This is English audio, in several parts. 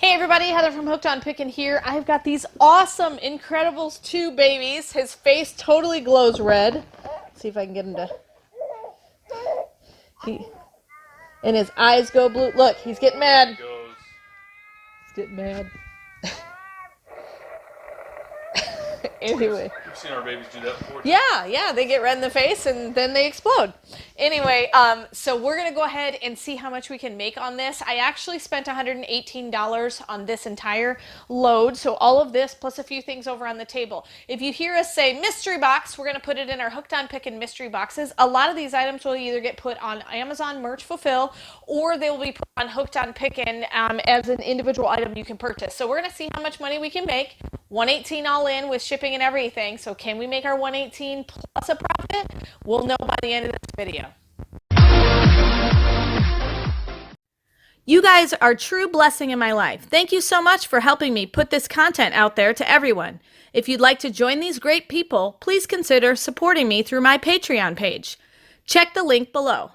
Hey everybody, Heather from Hooked on Pickin here. I've got these awesome Incredibles 2 babies. His face totally glows red. Let's see if I can get him to... And his eyes go blue. Look, he's getting mad. He's getting mad. Anyway. We've seen our babies do that before. Yeah, they get red in the face and then they explode. Anyway, so we're going to go ahead and see how much we can make on this. I actually spent $118 on this entire load, so all of this plus a few things over on the table. If you hear us say mystery box, we're going to put it in our Hooked on Pickin mystery boxes. A lot of these items will either get put on Amazon Merch Fulfill or they will be put on Hooked on Pickin as an individual item you can purchase. So we're going to see how much money we can make. 118 all in with shipping and everything. So can we make our 118 plus a profit? We'll know by the end of this video. You guys are a true blessing in my life. Thank you so much for helping me put this content out there to everyone. If you'd like to join these great people, please consider supporting me through my Patreon page. Check the link below.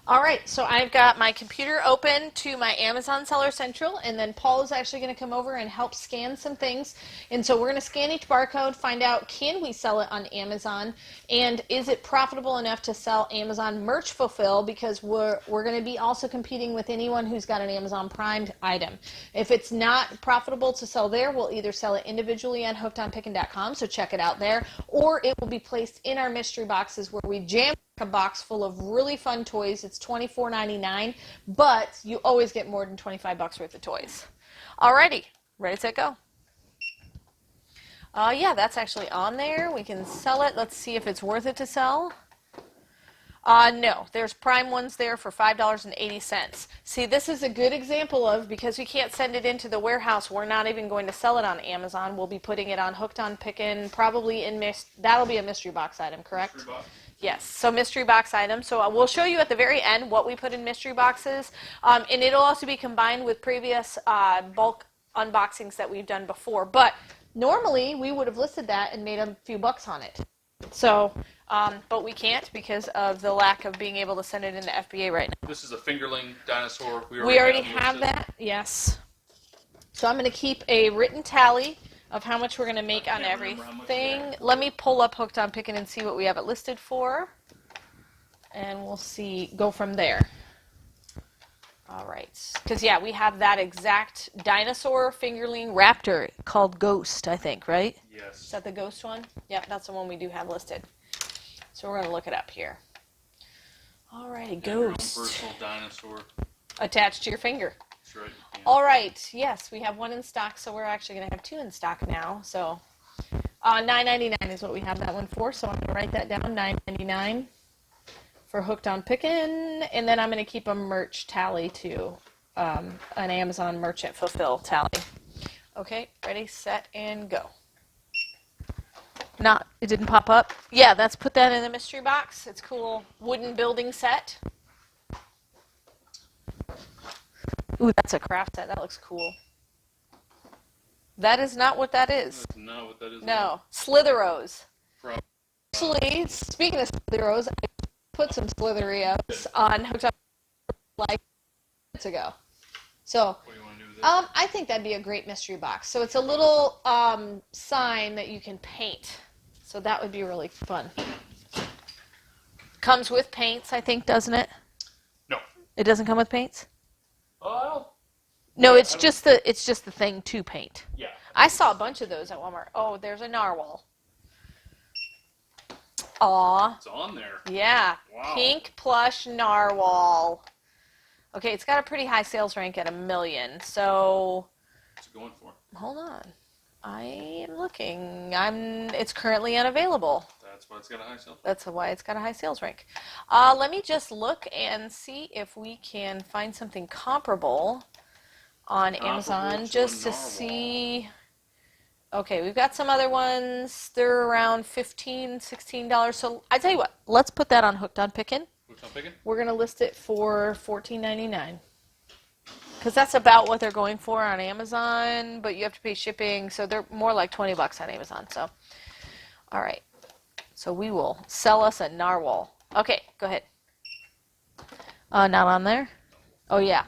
All right, so I've got my computer open to my Amazon Seller Central, and then Paul is actually going to come over and help scan some things. And so we're going to scan each barcode, find out can we sell it on Amazon, and is it profitable enough to sell Amazon Merch Fulfill, because we're going to be also competing with anyone who's got an Amazon Prime item. If it's not profitable to sell there, we'll either sell it individually on hookedonpickin.com, so check it out there, or it will be placed in our mystery boxes where we jam a box full of really fun toys. It's $24.99, but you always get more than $25 worth of toys. Alrighty, ready, set, go. Yeah, that's actually on there. We can sell it. Let's see if it's worth it to sell. No, there's Prime ones there for $5.80. See, this is a good example of, because we can't send it into the warehouse, we're not even going to sell it on Amazon. We'll be putting it on Hooked on Pickin, probably in that'll be a mystery box item, correct? Mystery box. Yes, so mystery box item. So we'll show you at the very end what we put in mystery boxes, and it'll also be combined with previous bulk unboxings that we've done before. But normally we would have listed that and made a few bucks on it. So, but we can't because of the lack of being able to send it into FBA right now. This is a fingerling dinosaur. We already have that, yes. So I'm going to keep a written tally of how much we're going to make on everything. Let me pull up Hooked on Pickin and see what we have it listed for. And we'll see, go from there. All right. Because, yeah, we have that exact dinosaur fingerling raptor called Ghost, I think, right? Yes. Is that the Ghost one? Yep, that's the one we do have listed. So we're going to look it up here. All righty, Ghost. Personal dinosaur. Attached to your finger. That's right. Yeah. All right, yes, we have one in stock, so we're actually going to have two in stock now. So $9.99 is what we have that one for, so I'm going to write that down, $9.99 for Hooked on Pickin, and then I'm going to keep a merch tally too, an Amazon Merchant Fulfill tally. Okay, ready, set, and go. It didn't pop up? Yeah, let's put that in the mystery box. It's cool wooden building set. Ooh, that's a craft set. That looks cool. That is not what that is. That's not what that is. No. Slitheros. Probably. Actually, speaking of Slitheros, I put some Slitherios on Hooked on like minutes ago. So, What do you want to do with that? I think that'd be a great mystery box. So it's a little sign that you can paint. So that would be really fun. Comes with paints, I think, doesn't it? No. It doesn't come with paints? Oh. No, it's just the thing to paint. Yeah. I saw a bunch of those at Walmart. Oh, there's a narwhal. Aw. It's on there. Yeah. Wow. Pink plush narwhal. Okay, it's got a pretty high sales rank at 1 million. So What's it going for? hold on. I am looking. It's currently unavailable. That's why it's got a high sale. That's why it's got a high sales rank. Let me just look and see if we can find something comparable on Amazon just to see. Okay, we've got some other ones. They're around $15, $16. So I tell you what, let's put that on Hooked on Pickin. Hooked on Pickin? We're going to list it for $14.99. Because that's about what they're going for on Amazon, but you have to pay shipping, so they're more like $20 on Amazon. So, all right. So we will sell us a narwhal. Okay, go ahead. Not on there? Oh, yeah.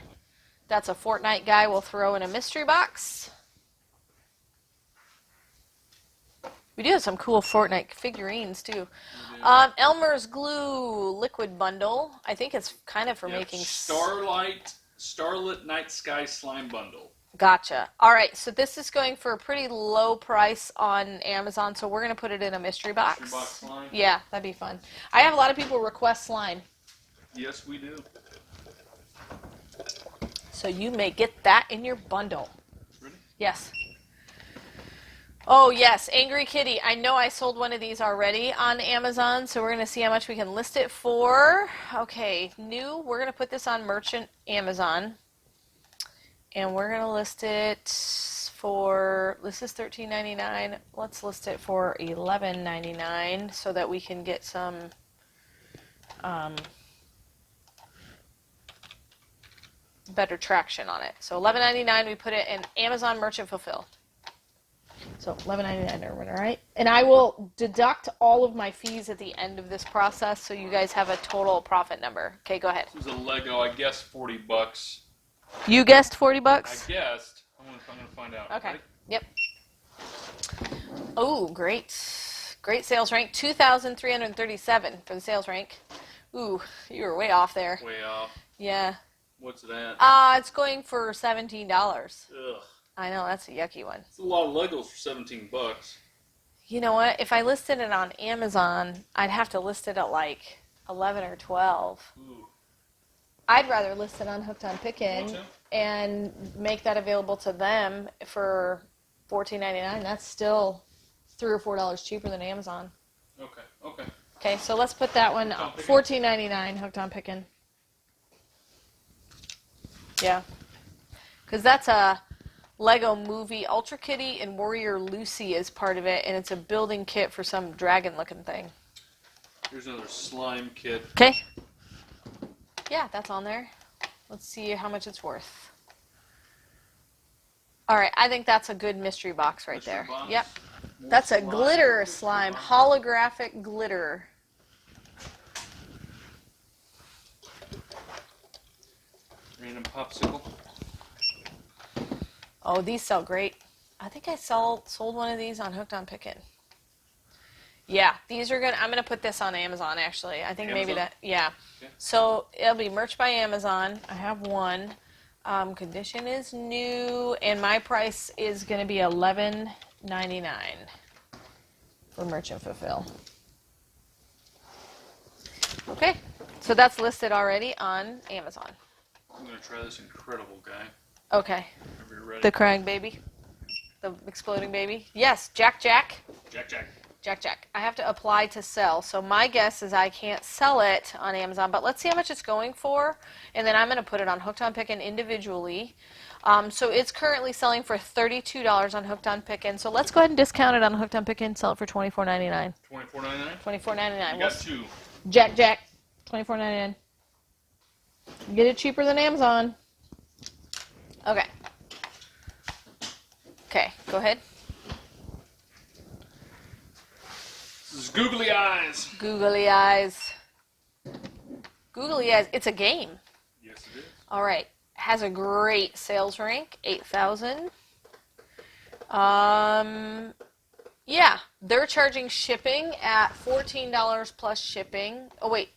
That's a Fortnite guy we'll throw in a mystery box. We do have some cool Fortnite figurines, too. Elmer's Glue Liquid Bundle. I think it's kind of for making... Starlit Night Sky Slime Bundle. Gotcha. All right, so this is going for a pretty low price on Amazon, so we're going to put it in a mystery box. Mystery box slime? Yeah, that'd be fun. I have a lot of people request slime. Yes, we do. So you may get that in your bundle. Ready? Yes. Oh, yes, Angry Kitty. I know I sold one of these already on Amazon, so we're going to see how much we can list it for. Okay, new. We're going to put this on Merchant Amazon. And we're going to list it for, this is $13.99. Let's list it for $11.99 so that we can get some better traction on it. So $11.99, we put it in Amazon Merchant Fulfill. So $11.99 everyone, all right? And I will deduct all of my fees at the end of this process so you guys have a total profit number. Okay, go ahead. This is a Lego, I guess $40. You guessed $40? I guessed. I'm gonna find out. Okay. Ready? Yep. Oh, great. Great sales rank. 2,337 for the sales rank. Ooh, you were way off there. Way off. Yeah. What's it at? It's going for $17. Ugh. I know, that's a yucky one. It's a lot of Legos for $17. You know what? If I listed it on Amazon, I'd have to list it at like 11 or 12. Ooh. I'd rather list it on Hooked on Pickin and make that available to them for $14.99. That's still $3 or $4 cheaper than Amazon. Okay. Okay. Okay, so let's put that one $14.99 Hooked on Pickin. Yeah, because that's a Lego Movie. Ultra Kitty and Warrior Lucy is part of it, and it's a building kit for some dragon-looking thing. Here's another slime kit. Okay. Yeah, that's on there. Let's see how much it's worth. All right, I think that's a good mystery box right there. Box. Yep. More That's a slime. glitter slime, holographic glitter. Random popsicle. Oh, these sell great. I think I sold one of these on Hooked on Pickin. Yeah, these are good. I'm going to put this on Amazon, actually. I think maybe that, yeah. Okay. So it'll be merch by Amazon. I have one. Condition is new, and my price is going to be $11.99 for Merchant Fulfill. Okay, so that's listed already on Amazon. I'm going to try this incredible guy. Okay. Whenever you're ready. The crying baby? The exploding baby? Yes, Jack. Jack. I have to apply to sell. So my guess is I can't sell it on Amazon, but let's see how much it's going for, and then I'm going to put it on Hooked on Pickin individually. So it's currently selling for $32 on Hooked on Pickin. So let's go ahead and discount it on Hooked on Pickin, sell it for $24.99. $24.99? $24.99. You got two. Jack. $24.99. Get it cheaper than Amazon. Okay. Okay, go ahead. This is Googly Eyes. Googly Eyes. Googly Eyes. It's a game. Yes, it is. All right. Has a great sales rank, 8,000. Yeah, they're charging shipping at $14 plus shipping. Oh wait,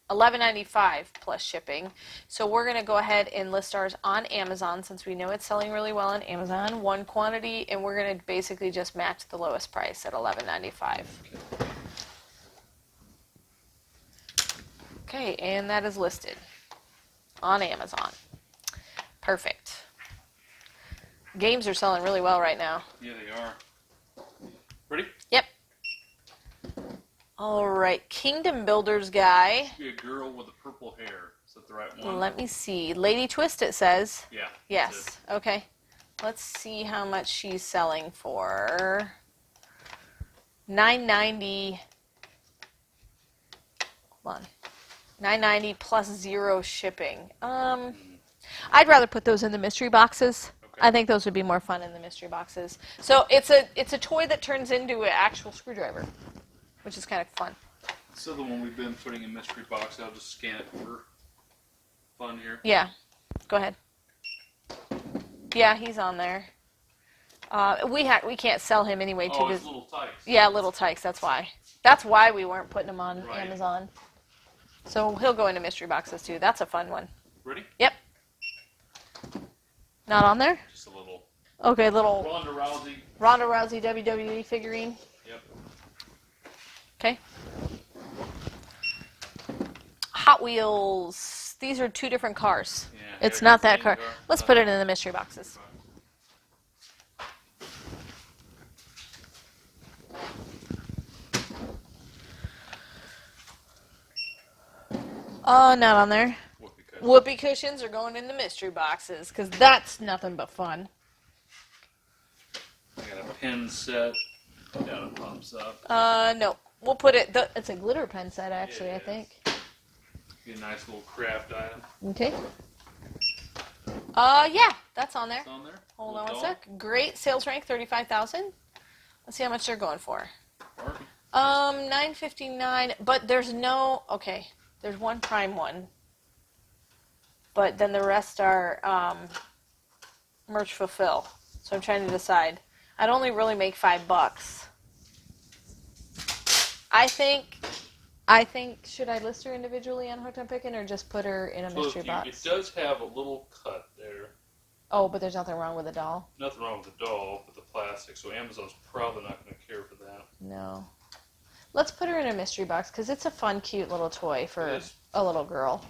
$11.95 plus shipping. So we're going to go ahead and list ours on Amazon since we know it's selling really well on Amazon. One quantity, and we're going to basically just match the lowest price at $11.95. Okay, and that is listed on Amazon. Perfect. Games are selling really well right now. Yeah, they are. Ready? Yep. All right, Kingdom Builders guy. Be a girl with the purple hair. Is that the right one? Let me see. Lady Twist, it says. Yeah. Yes. Okay. Let's see how much she's selling for. $9.90. Hold on. $9.90 plus 0 shipping. I'd rather put those in the mystery boxes. Okay. I think those would be more fun in the mystery boxes. So it's a toy that turns into an actual screwdriver, which is kind of fun. So the one we've been putting in mystery box, I'll just scan it for fun here. Yeah. Go ahead. Yeah, he's on there. We can't sell him anyway too. Oh, it's Little Tykes. Yeah, Little Tykes. That's why. That's why we weren't putting him on Right. Amazon. So he'll go into mystery boxes too. That's a fun one. Ready? Yep. Not on there? Just a little. Okay, little Ronda Rousey Rousey. WWE figurine. Yep. Okay. Hot Wheels. These are two different cars. Yeah, It's not that same car. Let's put it in the mystery boxes. Oh, not on there. Whoopee cushions are going in the mystery boxes because that's nothing but fun. I got a pen set. Got a pumps up. No. We'll put it. It's a glitter pen set, actually. Yeah, I think. Be a nice little craft item. Okay. Yeah, that's on there. It's on there. Hold on one Doll. sec. Great sales rank, 35,000. Let's see how much they're going for. Barbie. $9.59. But there's no. Okay, there's one prime one. But then the rest are merch fulfill. So I'm trying to decide. I'd only really make $5. I think should I list her individually on Hooked on Pickin or just put her in a mystery box? It does have a little cut there. Oh, but there's nothing wrong with the doll? Nothing wrong with the doll, but the plastic. So Amazon's probably not going to care for that. No. Let's put her in a mystery box because it's a fun, cute little toy for a little girl.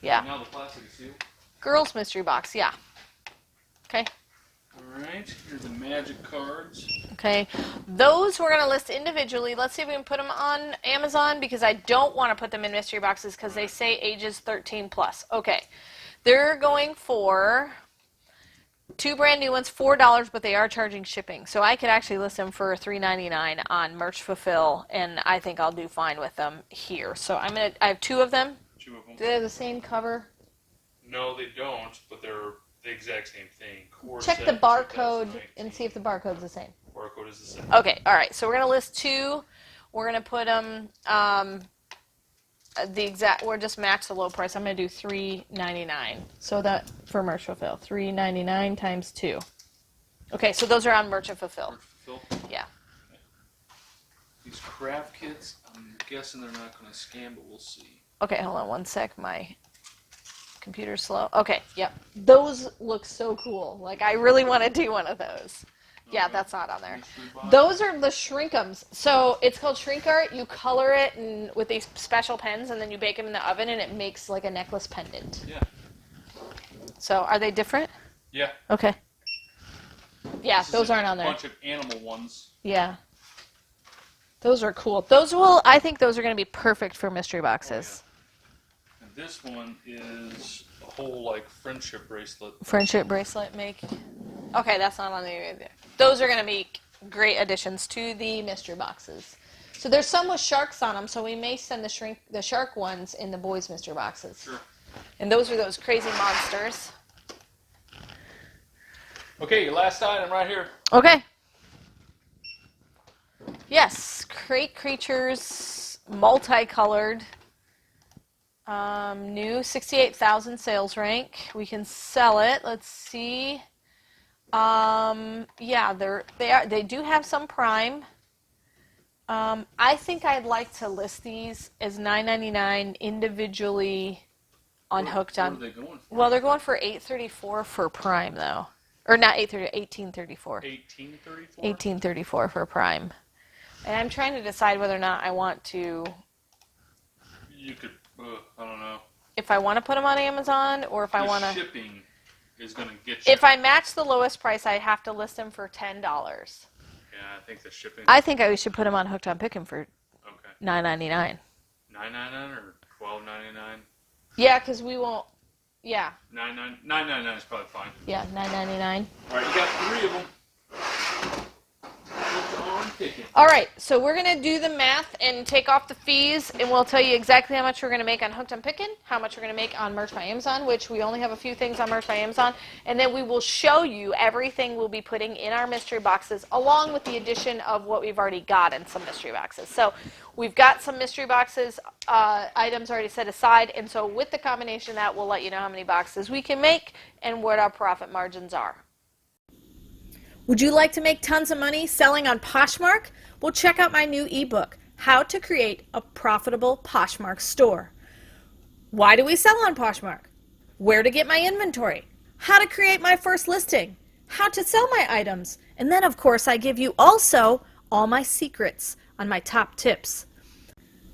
Yeah. Now the plastic is sealed. Girls mystery box, yeah. Okay. Alright, here's the magic cards. Okay. Those we're going to list individually. Let's see if we can put them on Amazon because I don't want to put them in mystery boxes because they say ages 13 plus. Okay. They're going for two brand new ones, $4, but they are charging shipping. So I could actually list them for $3.99 on Merch Fulfill, and I think I'll do fine with them here. So I have two of them. Two of them. Do they have the same cover? No, they don't, but they're the exact same thing. Check the barcode and see if the barcode's the same. Barcode is the same. Okay, all right. So we're going to list two. We're going to put them we'll just match the low price. I'm going to do $3.99. So that for Merch Fulfill, $3.99 times 2. Okay, so those are on Merch and Fulfill. Merch Fulfill? Yeah. Okay. These craft kits, I'm guessing they're not going to scan, but we'll see. Okay, hold on one sec. My computer's slow. Okay, yep. Those look so cool. Like, I really want to do one of those. Yeah, that's not on there. Those are the Shrink'ems. So it's called Shrink Art. You color it with these special pens, and then you bake them in the oven, and it makes like a necklace pendant. Yeah. So are they different? Yeah. Okay. Yeah, those aren't on there. A bunch of animal ones. Yeah. Those are cool. I think those are going to be perfect for mystery boxes. Oh, yeah. And this one is a whole, like, friendship bracelet. Friendship bracelet make. Okay, that's not on there either. Those are going to make great additions to the mystery boxes. So there's some with sharks on them, so we may send the shark ones in the boys' mystery boxes. Sure. And those are those crazy monsters. Okay, your last item right here. Okay. Yes, Crate Creatures, multicolored, new 68,000 sales rank. We can sell it. Let's see. Yeah, they do have some Prime. I think I'd like to list these as $9.99 individually on Hooked on. What are they going for? Well, they're going for $8.34 for Prime though, or not $8.34, $18.34. $18.34. $18.34 for Prime. And I'm trying to decide whether or not I want to. You could, I don't know. If I want to put them on Amazon, or if I want to. Shipping is going to get you. If I match the lowest price, I have to list them for $10. Yeah, I think the shipping. I think I should put them on Hooked on Pickin for $9.99. $9.99 or $12.99? Yeah, because we won't. Yeah. $9.99 is probably fine. Yeah, $9.99. All right, you got 3 of them. All right, so we're going to do the math and take off the fees, and we'll tell you exactly how much we're going to make on Hooked on Pickin, how much we're going to make on Merch by Amazon, which we only have a few things on Merch by Amazon, and then we will show you everything we'll be putting in our mystery boxes, along with the addition of what we've already got in some mystery boxes. So we've got some mystery boxes items already set aside, and so with the combination of that, we'll let you know how many boxes we can make and what our profit margins are. Would you like to make tons of money selling on Poshmark? Well, check out my new ebook, How to Create a Profitable Poshmark Store. Why do we sell on Poshmark? Where to get my inventory? How to create my first listing? How to sell my items? And then, of course, I give you also all my secrets on my top tips.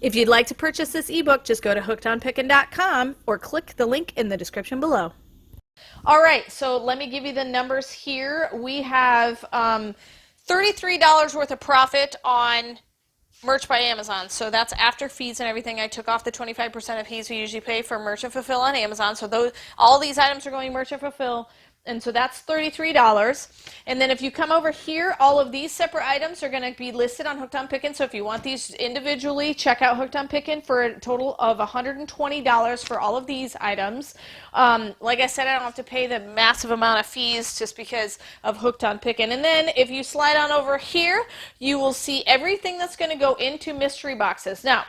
If you'd like to purchase this ebook, just go to hookedonpickin.com or click the link in the description below. All right, so let me give you the numbers here. We have $33 worth of profit on Merch by Amazon. So that's after fees and everything. I took off the 25% of fees we usually pay for Merch and Fulfill on Amazon. So all these items are going Merch and Fulfill. And so that's $33. And then if you come over here, all of these separate items are going to be listed on Hooked on Pickin. So if you want these individually, check out Hooked on Pickin for a total of $120 for all of these items. Like I said, I don't have to pay the massive amount of fees just because of Hooked on Pickin. And then if you slide on over here, you will see everything that's going to go into mystery boxes. Now,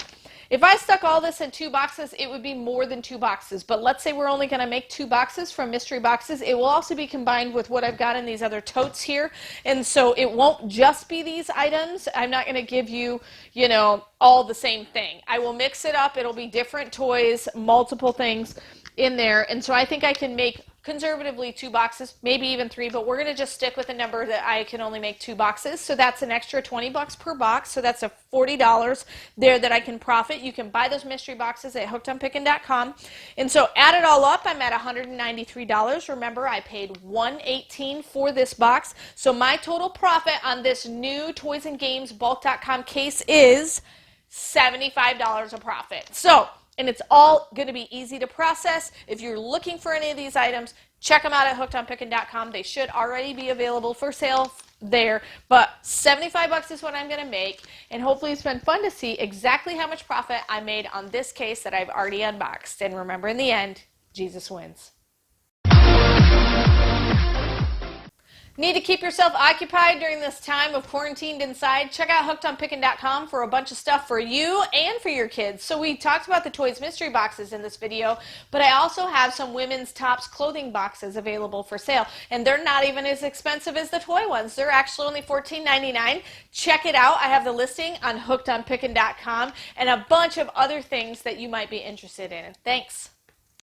if I stuck all this in 2 boxes, it would be more than 2 boxes. But let's say we're only going to make 2 boxes from mystery boxes. It will also be combined with what I've got in these other totes here. And so it won't just be these items. I'm not going to give you, all the same thing. I will mix it up. It'll be different toys, multiple things in there. And so I think I can make conservatively 2 boxes, maybe even 3, but we're going to just stick with a number that I can only make 2 boxes. So that's an extra $20 per box. So that's a $40 there that I can profit. You can buy those mystery boxes at hookedonpickin.com. And so add it all up, I'm at $193. Remember, I paid $118 for this box. So my total profit on this new Toys and Games Bulq.com case is $75 of profit. And it's all going to be easy to process. If you're looking for any of these items, check them out at hookedonpickin.com. They should already be available for sale there. But $75 is what I'm going to make. And hopefully it's been fun to see exactly how much profit I made on this case that I've already unboxed. And remember, in the end, Jesus wins. Need to keep yourself occupied during this time of quarantined inside? Check out hookedonpickin.com for a bunch of stuff for you and for your kids. So we talked about the toys mystery boxes in this video, but I also have some women's tops clothing boxes available for sale. And they're not even as expensive as the toy ones. They're actually only $14.99. Check it out. I have the listing on hookedonpickin.com and a bunch of other things that you might be interested in. Thanks.